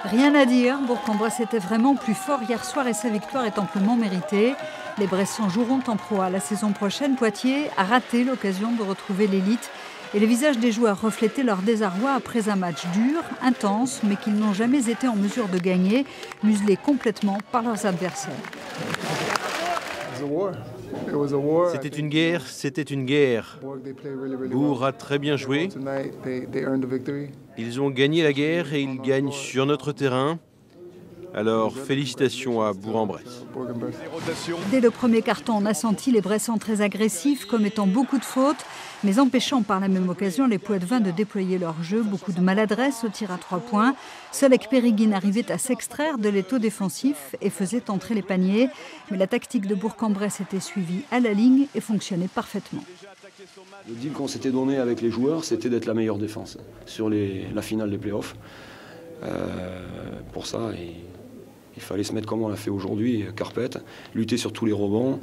Rien à dire, Bourg-en-Bresse était vraiment plus fort hier soir et sa victoire est amplement méritée. Les Bressans joueront en Pro A la saison prochaine. Poitiers a raté l'occasion de retrouver l'élite et les visages des joueurs reflétaient leur désarroi après un match dur, intense, mais qu'ils n'ont jamais été en mesure de gagner, muselés complètement par leurs adversaires. C'était une guerre. Bourg a très bien joué. Ils ont gagné la guerre et ils gagnent sur notre terrain. Alors, félicitations à Bourg-en-Bresse. Dès le premier carton, on a senti les Bressans très agressifs, commettant beaucoup de fautes, mais empêchant par la même occasion les Poitevins de déployer leur jeu. Beaucoup de maladresse au tir à 3 points. Seul Ekperiguin arrivait à s'extraire de l'étau défensif et faisait entrer les paniers. Mais la tactique de Bourg-en-Bresse était suivie à la ligne et fonctionnait parfaitement. Le deal qu'on s'était donné avec les joueurs, c'était d'être la meilleure défense sur la finale des playoffs. Pour ça, il fallait se mettre comme on l'a fait aujourd'hui, carpette, lutter sur tous les rebonds,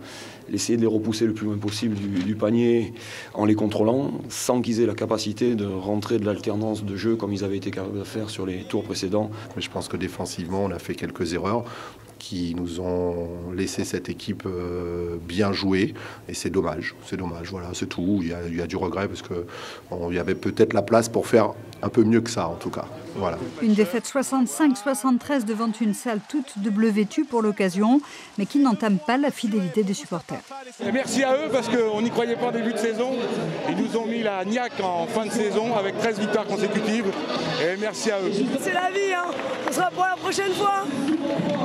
essayer de les repousser le plus loin possible du panier en les contrôlant, sans qu'ils aient la capacité de rentrer de l'alternance de jeu comme ils avaient été capables de faire sur les tours précédents. Mais je pense que défensivement, on a fait quelques erreurs qui nous ont laissé cette équipe bien jouer, et c'est dommage, voilà, c'est tout. Il y a du regret parce qu'il y avait peut-être la place pour faire un peu mieux que ça en tout cas. Voilà. Une défaite 65-73 devant une salle toute de bleu vêtue pour l'occasion, mais qui n'entame pas la fidélité des supporters. Et merci à eux parce qu'on n'y croyait pas en début de saison. Ils nous ont mis la niaque en fin de saison avec 13 victoires consécutives. Et merci à eux. C'est la vie, hein. Ce sera pour la prochaine fois.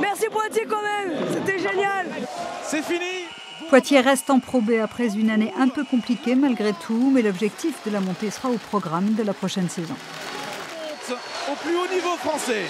Merci Poitiers quand même, c'était génial. C'est fini. Poitiers reste en Pro B après une année un peu compliquée malgré tout, mais l'objectif de la montée sera au programme de la prochaine saison. Au plus haut niveau français.